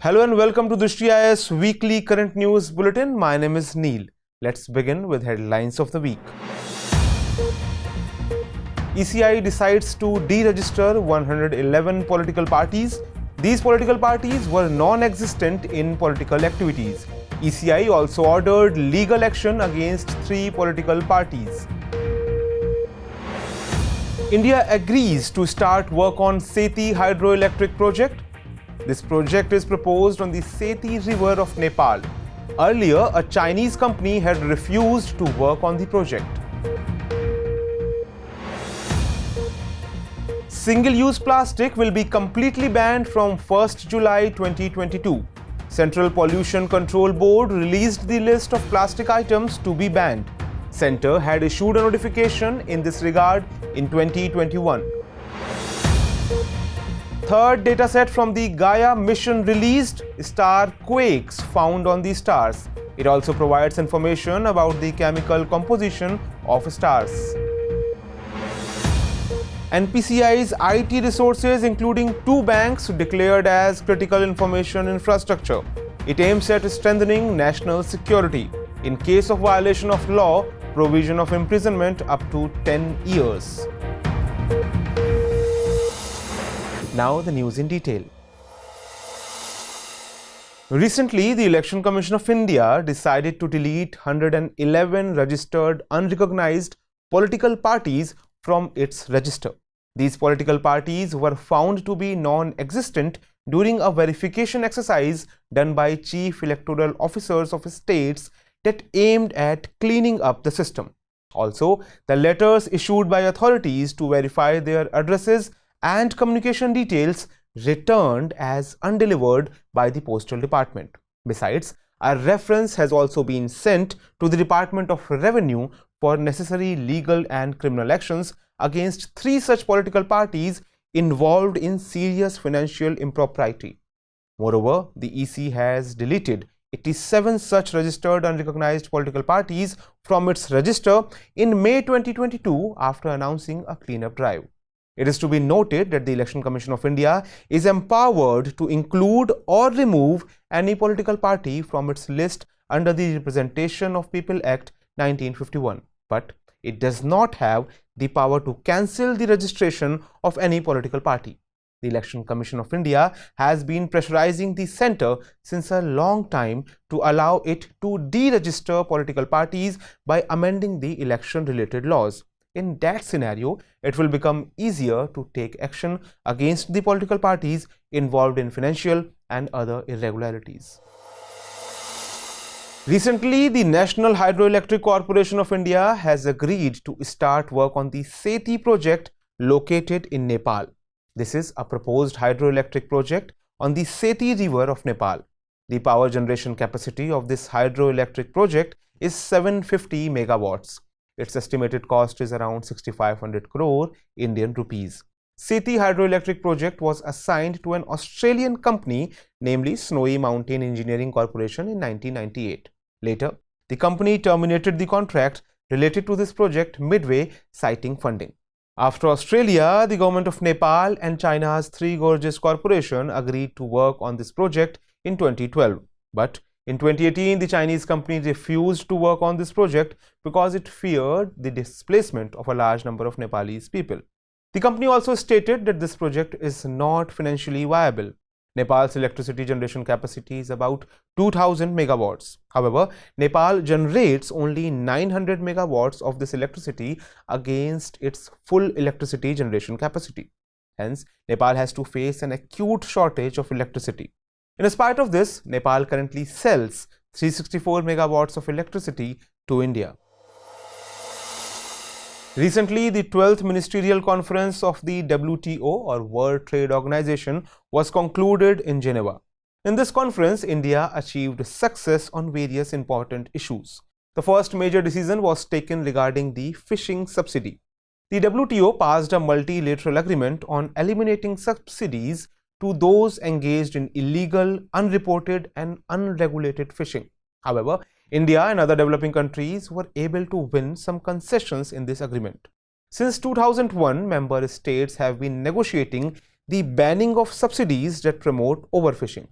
Hello and welcome to Drishti IAS weekly current news bulletin. My name is Neel. Let's begin with headlines of the week. ECI decides to deregister 111 political parties. These political parties were non-existent in political activities. ECI also ordered legal action against 3 political parties. India agrees to start work on Seti hydroelectric project. This project is proposed on the Seti river of Nepal. Earlier, a Chinese company had refused to work on the project. Single-use plastic will be completely banned from 1st July 2022. Central Pollution Control Board released the list of plastic items to be banned. Centre had issued a notification in this regard in 2021. Third dataset from the Gaia mission released, star quakes found on the stars. It also provides information about the chemical composition of stars. NPCI's IT resources, including 2 banks, declared as critical information infrastructure. It aims at strengthening national security. In case of violation of law, provision of imprisonment up to 10 years. Now the news in detail. Recently, the Election Commission of India decided to delete 111 registered unrecognized political parties from its register. These political parties were found to be non-existent during a verification exercise done by chief electoral officers of states that aimed at cleaning up the system. Also, the letters issued by authorities to verify their addresses and communication details returned as undelivered by the Postal Department. Besides, a reference has also been sent to the Department of Revenue for necessary legal and criminal actions against 3 such political parties involved in serious financial impropriety. Moreover, the EC has deleted 87 such registered unrecognized political parties from its register in May 2022 after announcing a cleanup drive. It is to be noted that the Election Commission of India is empowered to include or remove any political party from its list under the Representation of People Act 1951, but it does not have the power to cancel the registration of any political party. The Election Commission of India has been pressurizing the centre since a long time to allow it to deregister political parties by amending the election-related laws. In that scenario, it will become easier to take action against the political parties involved in financial and other irregularities. Recently, the National Hydroelectric Corporation of India has agreed to start work on the Seti project located in Nepal. This is a proposed hydroelectric project on the Seti river of Nepal. The power generation capacity of this hydroelectric project is 750 megawatts. Its estimated cost is around 6,500 crore Indian rupees. Seti hydroelectric project was assigned to an Australian company, namely Snowy Mountain Engineering Corporation, in 1998. Later, the company terminated the contract related to this project midway, citing funding. After Australia, the government of Nepal and China's Three Gorges Corporation agreed to work on this project in 2012. But in 2018, the Chinese company refused to work on this project because it feared the displacement of a large number of Nepalese people. The company also stated that this project is not financially viable. Nepal's electricity generation capacity is about 2000 megawatts. However, Nepal generates only 900 megawatts of this electricity against its full electricity generation capacity. Hence, Nepal has to face an acute shortage of electricity. In spite of this, Nepal currently sells 364 megawatts of electricity to India. Recently, the 12th Ministerial Conference of the WTO or World Trade Organization was concluded in Geneva. In this conference, India achieved success on various important issues. The first major decision was taken regarding the fishing subsidy. The WTO passed a multilateral agreement on eliminating subsidies to those engaged in illegal, unreported and unregulated fishing. However, India and other developing countries were able to win some concessions in this agreement. Since 2001, member states have been negotiating the banning of subsidies that promote overfishing.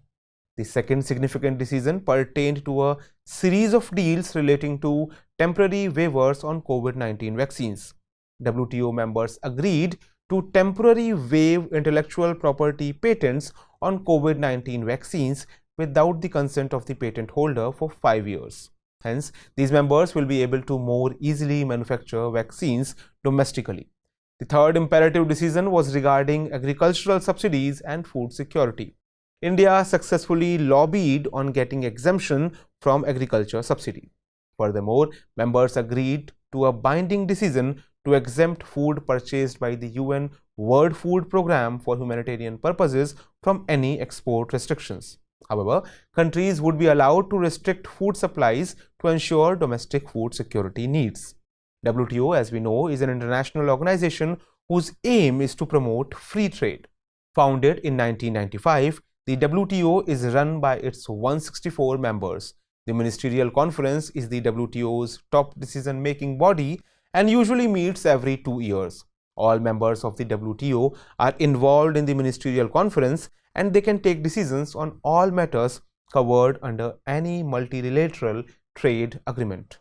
The second significant decision pertained to a series of deals relating to temporary waivers on COVID-19 vaccines. WTO members agreed to temporarily waive intellectual property patents on COVID-19 vaccines without the consent of the patent holder for 5 years. Hence, these members will be able to more easily manufacture vaccines domestically. The third imperative decision was regarding agricultural subsidies and food security. India successfully lobbied on getting exemption from agriculture subsidy. Furthermore, members agreed to a binding decision to exempt food purchased by the UN World Food Programme for humanitarian purposes from any export restrictions. However, countries would be allowed to restrict food supplies to ensure domestic food security needs. WTO, as we know, is an international organization whose aim is to promote free trade. Founded in 1995, the WTO is run by its 164 members. The Ministerial Conference is the WTO's top decision-making body and usually meets every 2 years. All members of the WTO are involved in the Ministerial Conference and they can take decisions on all matters covered under any multilateral trade agreement.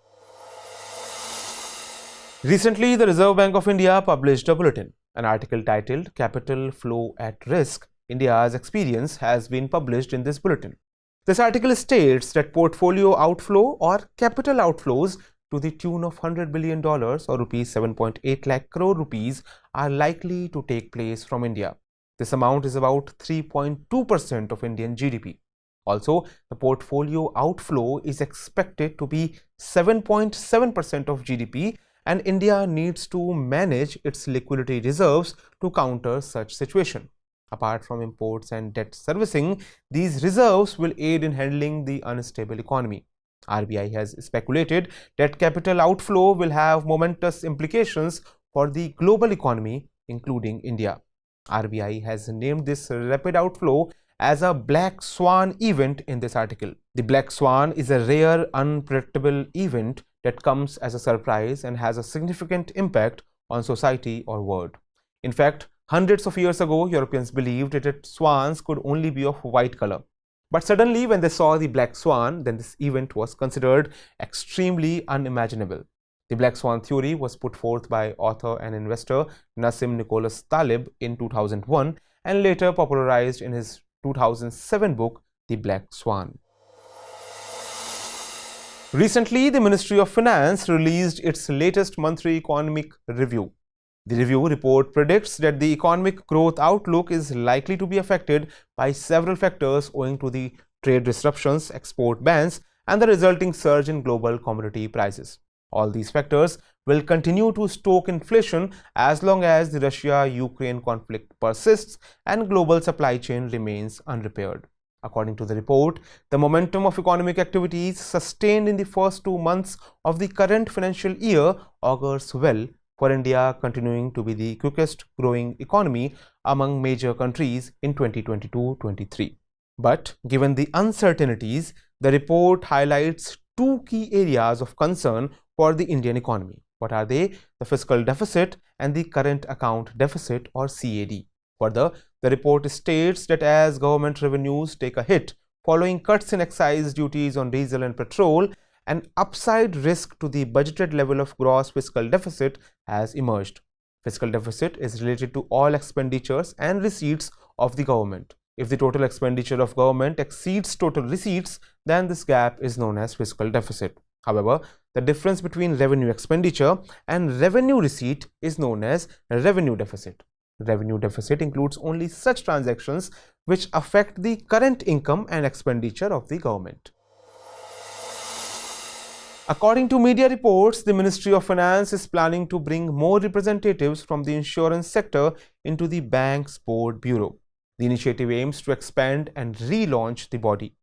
Recently, the Reserve Bank of India published a bulletin. An article titled "Capital Flow at Risk: India's Experience" has been published in this bulletin. This article states that portfolio outflow or capital outflows to the tune of $100 billion or rupees 7.8 lakh crore rupees are likely to take place from India. This amount is about 3.2% of Indian GDP. Also, the portfolio outflow is expected to be 7.7% of GDP, and India needs to manage its liquidity reserves to counter such situation. Apart from imports and debt servicing, these reserves will aid in handling the unstable economy. RBI has speculated that capital outflow will have momentous implications for the global economy, including India. RBI has named this rapid outflow as a black swan event in this article. The black swan is a rare, unpredictable event that comes as a surprise and has a significant impact on society or world. In fact, hundreds of years ago, Europeans believed that swans could only be of white color. But suddenly, when they saw the black swan, then this event was considered extremely unimaginable. The black swan theory was put forth by author and investor Nassim Nicholas Taleb in 2001 and later popularized in his 2007 book, The Black Swan. Recently, the Ministry of Finance released its latest monthly economic review. The review report predicts that the economic growth outlook is likely to be affected by several factors owing to the trade disruptions, export bans, and the resulting surge in global commodity prices. All these factors will continue to stoke inflation as long as the Russia-Ukraine conflict persists and global supply chain remains unrepaired. According to the report, the momentum of economic activities sustained in the first 2 months of the current financial year augurs well for India continuing to be the quickest growing economy among major countries in 2022-23. But given the uncertainties, the report highlights 2 key areas of concern for the Indian economy. What are they? The fiscal deficit and the current account deficit or CAD. Further, the report states that as government revenues take a hit following cuts in excise duties on diesel and petrol, an upside risk to the budgeted level of gross fiscal deficit has emerged. Fiscal deficit is related to all expenditures and receipts of the government. If the total expenditure of government exceeds total receipts, then this gap is known as fiscal deficit. However, the difference between revenue expenditure and revenue receipt is known as revenue deficit. Revenue deficit includes only such transactions which affect the current income and expenditure of the government. According to media reports, the Ministry of Finance is planning to bring more representatives from the insurance sector into the bank's board bureau. The initiative aims to expand and relaunch the body.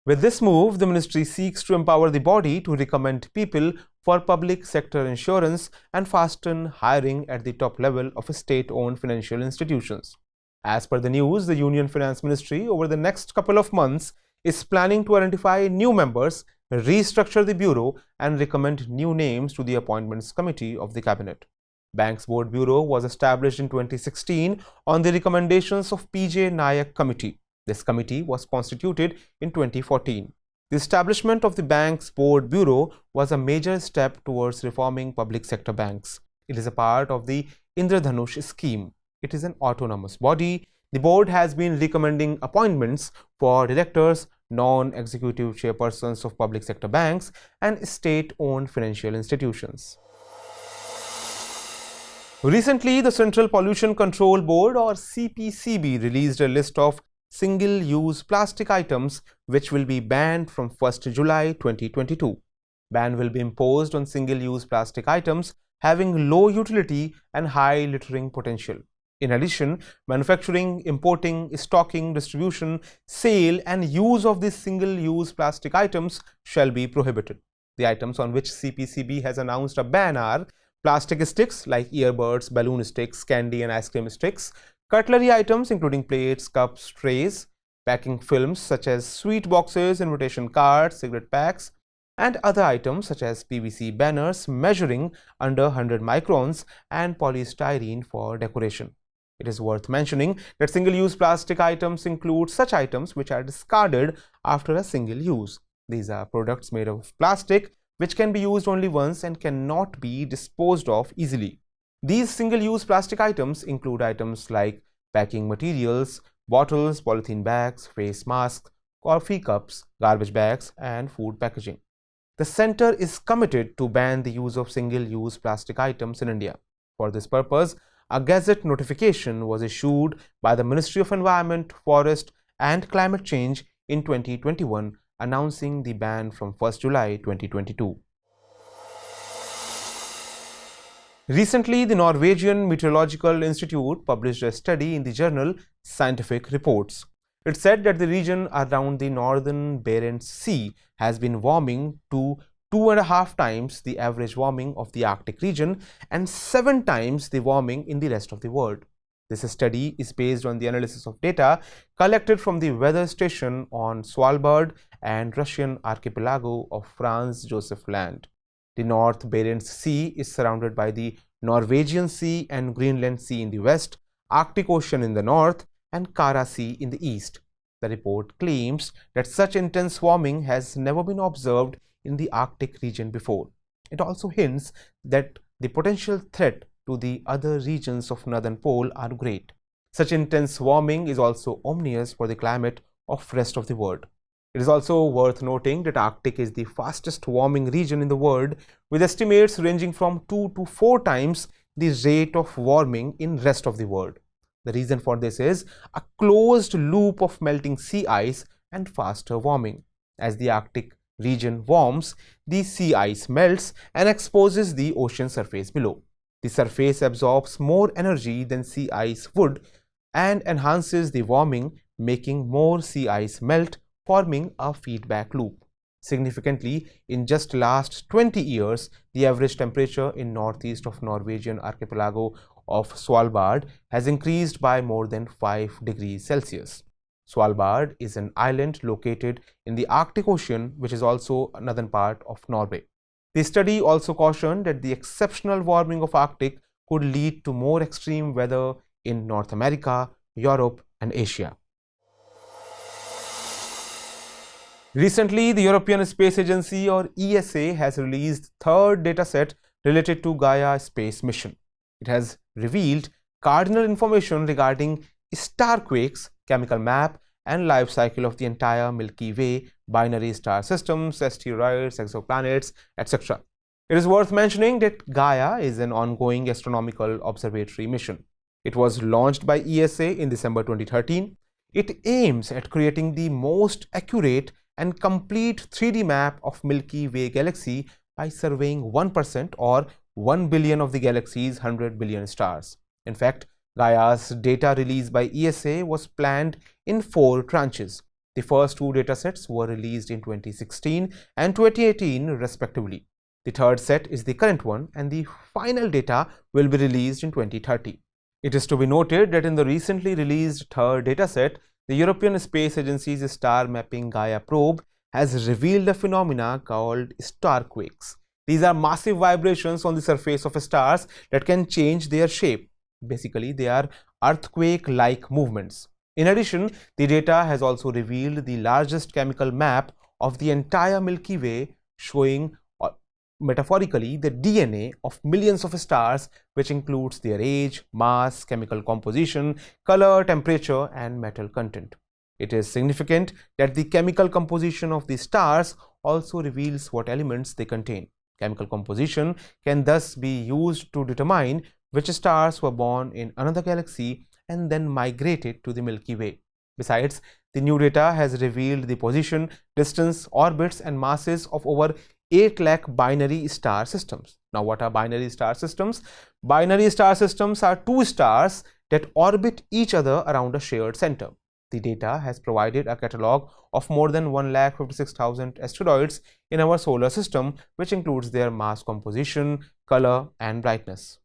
With this move, the ministry seeks to empower the body to recommend people for public sector insurance and fasten hiring at the top level of state-owned financial institutions. As per the news, the Union Finance Ministry over the next couple of months is planning to identify new members, restructure the bureau, and recommend new names to the Appointments Committee of the Cabinet. Bank's Board Bureau was established in 2016 on the recommendations of P.J. Nayak Committee. This committee was constituted in 2014. The establishment of the bank's board bureau was a major step towards reforming public sector banks. It is a part of the Indradhanush scheme. It is an autonomous body. The board has been recommending appointments for directors, non-executive chairpersons of public sector banks, and state-owned financial institutions. Recently, the Central Pollution Control Board, or CPCB, released a list of single-use plastic items which will be banned from 1st July 2022. Ban will be imposed on single-use plastic items having low utility and high littering potential. In addition, manufacturing, importing, stocking, distribution, sale and use of these single-use plastic items shall be prohibited. The items on which CPCB has announced a ban are plastic sticks like earbuds, balloon sticks, candy and ice cream sticks, cutlery items including plates, cups, trays, packing films such as sweet boxes, invitation cards, cigarette packs, and other items such as PVC banners measuring under 100 microns and polystyrene for decoration. It is worth mentioning that single-use plastic items include such items which are discarded after a single use. These are products made of plastic which can be used only once and cannot be disposed of easily. These single-use plastic items include items like packing materials, bottles, polythene bags, face masks, coffee cups, garbage bags, and food packaging. The Centre is committed to ban the use of single-use plastic items in India. For this purpose, a Gazette notification was issued by the Ministry of Environment, Forest and Climate Change in 2021, announcing the ban from 1st July 2022. Recently, the Norwegian Meteorological Institute published a study in the journal Scientific Reports. It said that the region around the northern Barents Sea has been warming to 2.5 times the average warming of the Arctic region and 7 times the warming in the rest of the world. This study is based on the analysis of data collected from the weather station on Svalbard and Russian archipelago of Franz Josef Land. The North Barents Sea is surrounded by the Norwegian Sea and Greenland Sea in the west, Arctic Ocean in the north, and Kara Sea in the east. The report claims that such intense warming has never been observed in the Arctic region before. It also hints that the potential threat to the other regions of northern pole are great. Such intense warming is also ominous for the climate of rest of the world. It is also worth noting that Arctic is the fastest warming region in the world, with estimates ranging from 2 to 4 times the rate of warming in rest of the world. The reason for this is a closed loop of melting sea ice and faster warming. As the Arctic region warms, the sea ice melts and exposes the ocean surface below. The surface absorbs more energy than sea ice would and enhances the warming, making more sea ice melt, forming a feedback loop. Significantly, in just last 20 years, the average temperature in northeast of Norwegian archipelago of Svalbard has increased by more than 5 degrees Celsius. Svalbard is an island located in the Arctic Ocean, which is also a northern part of Norway. The study also cautioned that the exceptional warming of Arctic could lead to more extreme weather in North America, Europe, and Asia. Recently, the European Space Agency, or ESA, has released third dataset related to Gaia space mission. It has revealed cardinal information regarding starquakes, chemical map, and life cycle of the entire Milky Way, binary star systems, asteroids, exoplanets, etc. It is worth mentioning that Gaia is an ongoing astronomical observatory mission. It was launched by ESA in December 2013. It aims at creating the most accurate and complete 3D map of Milky Way galaxy by surveying 1% or 1 billion of the galaxy's 100 billion stars. In fact, Gaia's data release by ESA was planned in 4 tranches. The first 2 datasets were released in 2016 and 2018 respectively. The third set is the current one, and the final data will be released in 2030. It is to be noted that in the recently released third dataset, the European Space Agency's star mapping Gaia probe has revealed a phenomena called starquakes. These are massive vibrations on the surface of stars that can change their shape. Basically, they are earthquake-like movements. In addition, the data has also revealed the largest chemical map of the entire Milky Way, showing metaphorically the DNA of millions of stars, which includes their age, mass, chemical composition, color, temperature, and metal content. It is significant that the chemical composition of the stars also reveals what elements they contain. Chemical composition can thus be used to determine which stars were born in another galaxy and then migrated to the Milky Way. Besides, the new data has revealed the position, distance, orbits, and masses of over 8 lakh binary star systems. Now, what are binary star systems? Binary star systems are two stars that orbit each other around a shared center. The data has provided a catalogue of more than 1,56,000 asteroids in our solar system, which includes their mass composition, color, and brightness.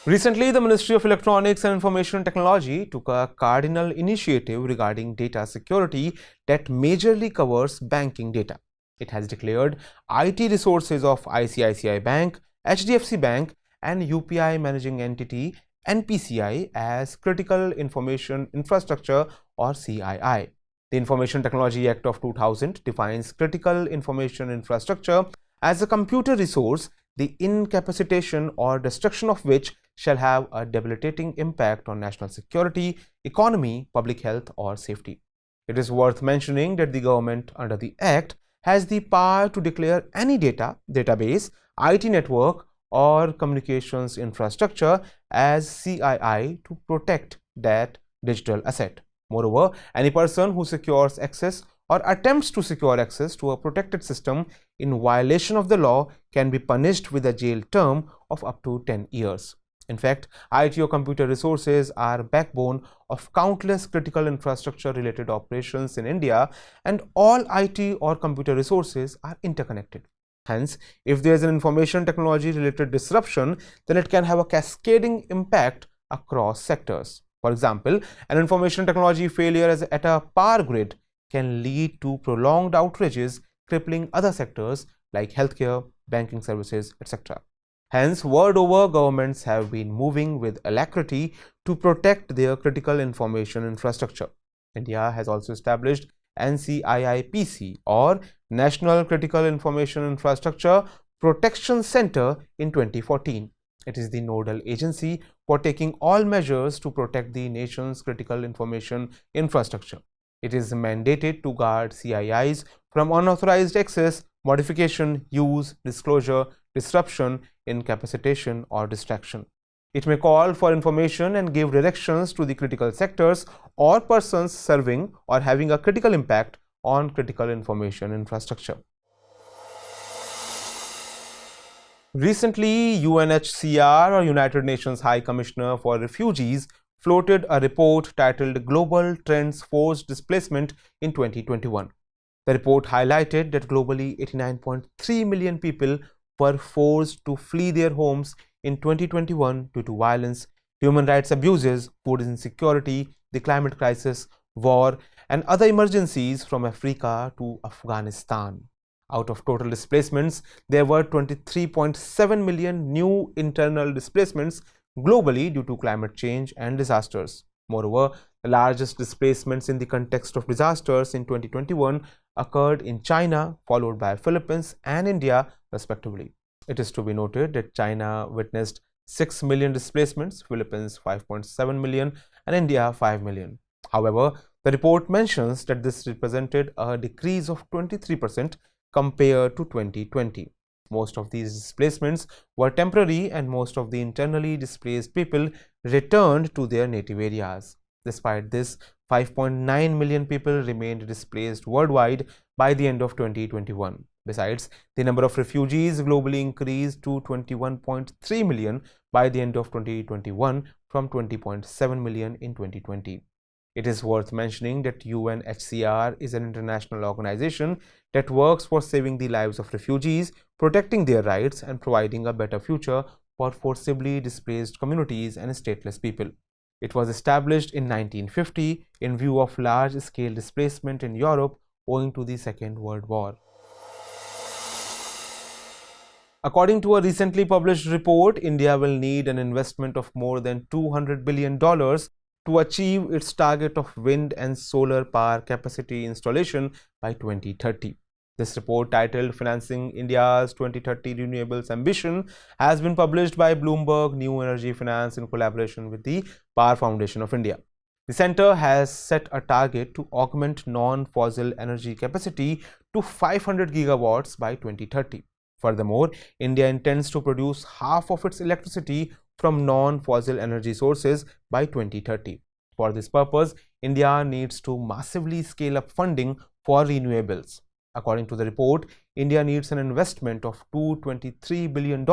Recently, the Ministry of Electronics and Information Technology took a cardinal initiative regarding data security that majorly covers banking data. It has declared IT resources of ICICI Bank, HDFC Bank, and UPI Managing Entity NPCI as Critical Information Infrastructure or CII. The Information Technology Act of 2000 defines critical information infrastructure as a computer resource, the incapacitation or destruction of which shall have a debilitating impact on national security, economy, public health, or safety. It is worth mentioning that the government under the Act has the power to declare any data, database, IT network, or communications infrastructure as CII to protect that digital asset. Moreover, any person who secures access or attempts to secure access to a protected system in violation of the law can be punished with a jail term of up to 10 years. In fact, IT or computer resources are backbone of countless critical infrastructure related operations in India, and all IT or computer resources are interconnected. Hence, if there is an information technology related disruption, then it can have a cascading impact across sectors. For example, an information technology failure at a power grid can lead to prolonged outages, crippling other sectors like healthcare, banking services, etc. Hence, world over, governments have been moving with alacrity to protect their critical information infrastructure. India has also established NCIIPC or National Critical Information Infrastructure Protection Center in 2014. It is the nodal agency for taking all measures to protect the nation's critical information infrastructure. It is mandated to guard CIIs from unauthorized access, modification, use, disclosure, disruption, incapacitation, or distraction. It may call for information and give directions to the critical sectors or persons serving or having a critical impact on critical information infrastructure. Recently, UNHCR or United Nations High Commissioner for Refugees floated a report titled Global Trends Forced Displacement in 2021. The report highlighted that globally 89.3 million people were forced to flee their homes in 2021 due to violence, human rights abuses, food insecurity, the climate crisis, war, and other emergencies from Africa to Afghanistan. Out of total displacements, there were 23.7 million new internal displacements globally due to climate change and disasters. Moreover, the largest displacements in the context of disasters in 2021 occurred in China, followed by Philippines and India, respectively. It is to be noted that China witnessed 6 million displacements, Philippines 5.7 million, and India 5 million. However, the report mentions that this represented a decrease of 23% compared to 2020. Most of these displacements were temporary, and most of the internally displaced people returned to their native areas. Despite this, 5.9 million people remained displaced worldwide by the end of 2021. Besides, the number of refugees globally increased to 21.3 million by the end of 2021 from 20.7 million in 2020. It is worth mentioning that UNHCR is an international organization that works for saving the lives of refugees, protecting their rights, and providing a better future for forcibly displaced communities and stateless people. It was established in 1950 in view of large-scale displacement in Europe owing to the Second World War. According to a recently published report, India will need an investment of more than $200 billion to achieve its target of wind and solar power capacity installation by 2030. This report, titled Financing India's 2030 Renewables Ambition, has been published by Bloomberg New Energy Finance in collaboration with the Power Foundation of India. The center has set a target to augment non-fossil energy capacity to 500 gigawatts by 2030. Furthermore, India intends to produce half of its electricity from non-fossil energy sources by 2030. For this purpose, India needs to massively scale up funding for renewables. According to the report, India needs an investment of $223 billion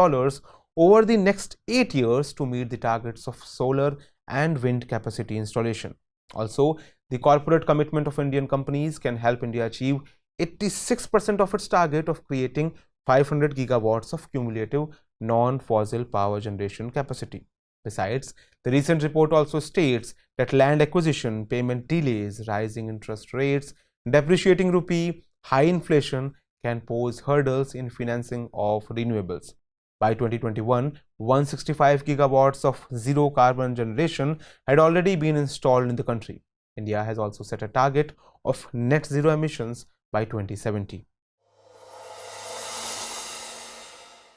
over the next 8 years to meet the targets of solar and wind capacity installation. Also, the corporate commitment of Indian companies can help India achieve 86% of its target of creating 500 gigawatts of cumulative non-fossil power generation capacity. Besides, the recent report also states that land acquisition, payment delays, rising interest rates, depreciating rupee, high inflation can pose hurdles in financing of renewables. By 2021, 165 gigawatts of zero carbon generation had already been installed in the country. India has also set a target of net zero emissions by 2070.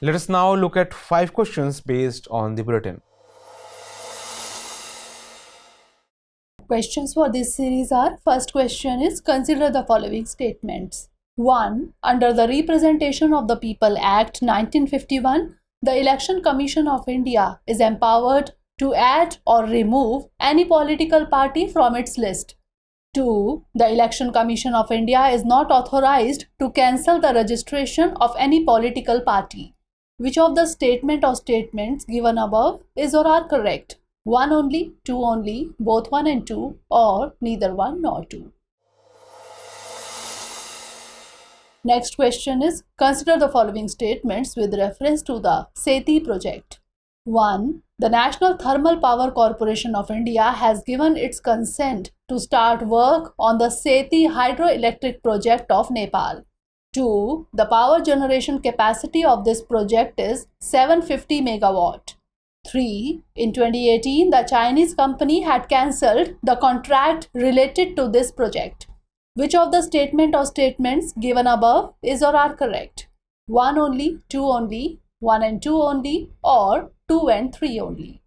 Let us now look at 5 questions based on the bulletin. Questions for this series are: first question is, consider the following statements. 1. Under the Representation of the People Act 1951, the Election Commission of India is empowered to add or remove any political party from its list. 2. The Election Commission of India is not authorized to cancel the registration of any political party. Which of the statement or statements given above is or are correct? 1 only, 2 only, both 1 and 2, or neither 1 nor 2. Next question is, consider the following statements with reference to the SETI project. 1. The National Thermal Power Corporation of India has given its consent to start work on the SETI hydroelectric project of Nepal. 2. The power generation capacity of this project is 750 megawatt. 3. In 2018, the Chinese company had cancelled the contract related to this project. Which of the statement or statements given above is or are correct? 1 only, 2 only, 1 and 2 only, or 2 and 3 only.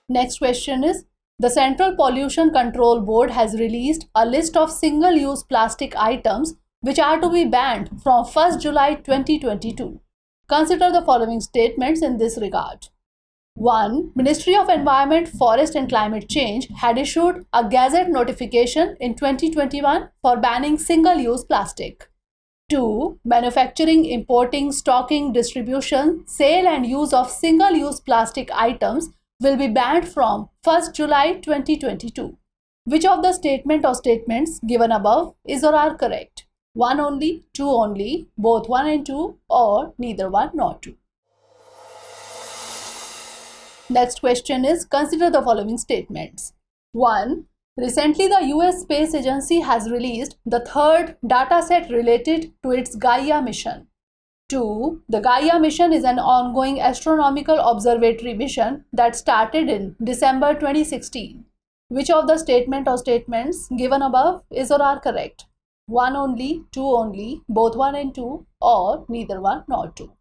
Next question is, the Central Pollution Control Board has released a list of single-use plastic items which are to be banned from 1st July 2022. Consider the following statements in this regard. 1. Ministry of Environment, Forest and Climate Change had issued a gazette notification in 2021 for banning single-use plastic. 2. Manufacturing, importing, stocking, distribution, sale and use of single-use plastic items will be banned from 1st July 2022. Which of the statement or statements given above is or are correct? 1 only, 2 only, both 1 and 2, or neither 1 nor 2. Next question is, consider the following statements. 1. Recently, the US Space Agency has released the third dataset related to its Gaia mission. 2. The Gaia mission is an ongoing astronomical observatory mission that started in December 2016. Which of the statement or statements given above is or are correct? 1 only, 2 only, both 1 and 2, or neither 1 nor 2.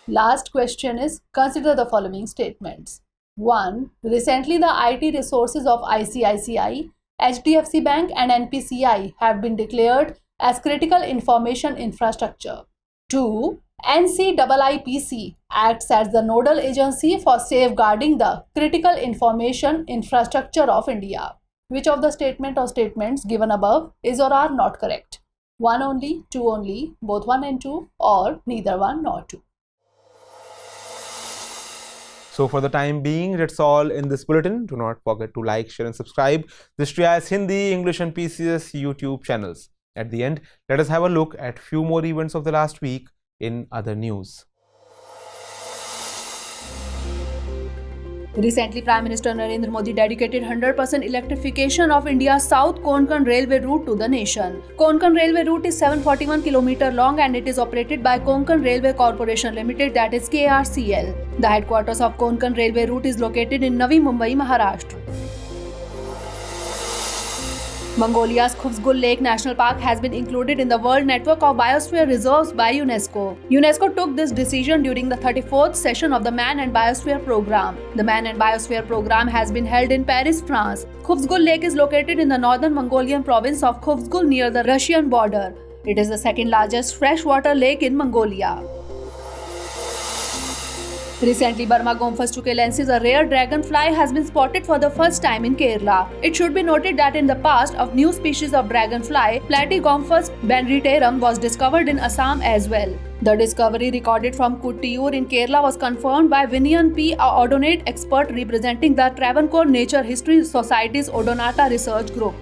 Last question is, consider the following statements. 1. Recently, the IT resources of ICICI, HDFC Bank and NPCI have been declared as critical information infrastructure. 2. NCIIPC acts as the nodal agency for safeguarding the critical information infrastructure of India. Which of the statement or statements given above is or are not correct? 1 only, 2 only, both 1 and 2, or neither 1 nor 2. So for the time being, that's all in this bulletin. Do not forget to like, share and subscribe Drishti's Hindi, English and PCS YouTube channels. At the end, let us have a look at few more events of the last week in other news. Recently, Prime Minister Narendra Modi dedicated 100% electrification of India's South Konkan Railway route to the nation. Konkan Railway route is 741 km long and it is operated by Konkan Railway Corporation Limited, that is KRCL. The headquarters of Konkan Railway route is located in Navi Mumbai, Maharashtra. Mongolia's Khufsgul Lake National Park has been included in the World Network of Biosphere Reserves by UNESCO. UNESCO took this decision during the 34th session of the Man and Biosphere Program. The Man and Biosphere Program has been held in Paris, France. Khufsgul Lake is located in the northern Mongolian province of Khufsgul near the Russian border. It is the second largest freshwater lake in Mongolia. Recently, Burma Gompha's chukelensis, a rare dragonfly, has been spotted for the first time in Kerala. It should be noted that in the past, a new species of dragonfly, Platygompha's benriterum, was discovered in Assam as well. The discovery, recorded from Kuttiyur in Kerala, was confirmed by Vinian P., a Odonate expert representing the Travancore Nature History Society's Odonata Research Group.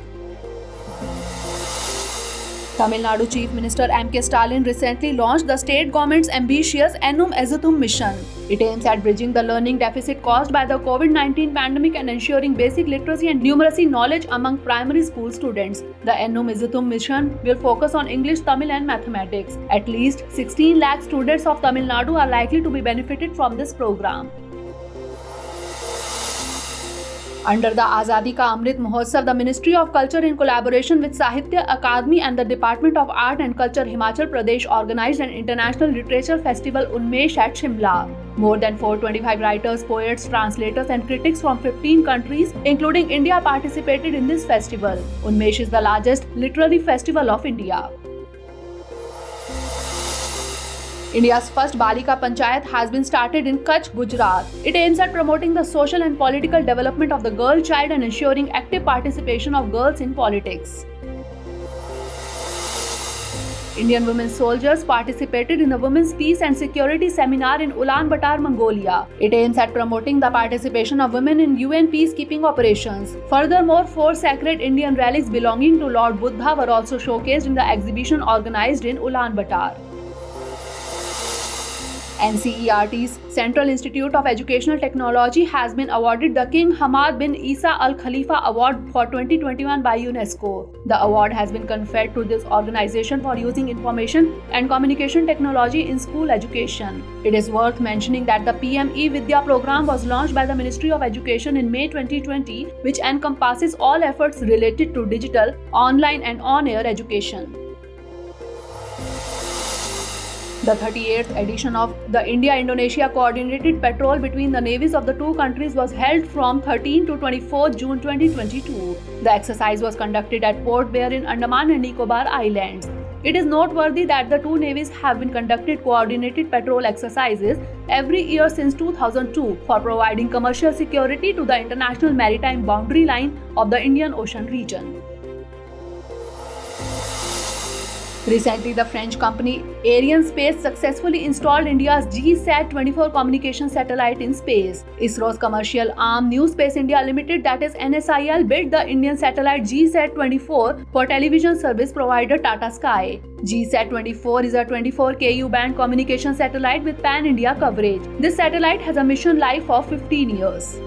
Tamil Nadu Chief Minister M.K. Stalin recently launched the state government's ambitious Ennum Ezuthum mission. It aims at bridging the learning deficit caused by the COVID-19 pandemic and ensuring basic literacy and numeracy knowledge among primary school students. The Ennum Ezuthum mission will focus on English, Tamil and mathematics. At least 16 lakh students of Tamil Nadu are likely to be benefited from this program. Under the Azadi Ka Amrit Mahotsav, the Ministry of Culture in collaboration with Sahitya Akademi and the Department of Art and Culture Himachal Pradesh organized an international literature festival Unmesh at Shimla. More than 425 writers, poets, translators and critics from 15 countries, including India, participated in this festival. Unmesh is the largest literary festival of India. India's first Balika Panchayat has been started in Kutch, Gujarat. It aims at promoting the social and political development of the girl child and ensuring active participation of girls in politics. Indian women soldiers participated in the Women's Peace and Security Seminar in Ulaanbaatar, Mongolia. It aims at promoting the participation of women in UN peacekeeping operations. Furthermore, 4 sacred Indian relics belonging to Lord Buddha were also showcased in the exhibition organized in Ulaanbaatar. NCERT's Central Institute of Educational Technology has been awarded the King Hamad bin Isa Al Khalifa Award for 2021 by UNESCO. The award has been conferred to this organization for using information and communication technology in school education. It is worth mentioning that the PM E-Vidya program was launched by the Ministry of Education in May 2020, which encompasses all efforts related to digital, online and on-air education. The 38th edition of the India-Indonesia Coordinated Patrol between the navies of the two countries was held from 13 to 24 June 2022. The exercise was conducted at Port Blair in Andaman and Nicobar Islands. It is noteworthy that the two navies have been conducted coordinated patrol exercises every year since 2002 for providing commercial security to the international maritime boundary line of the Indian Ocean region. Recently, the French company Arianespace successfully installed India's GSAT-24 communication satellite in space. ISRO's commercial arm New Space India Limited, that is NSIL, built the Indian satellite GSAT-24 for television service provider Tata Sky. GSAT-24 is a 24 Ku band communication satellite with pan-India coverage. This satellite has a mission life of 15 years.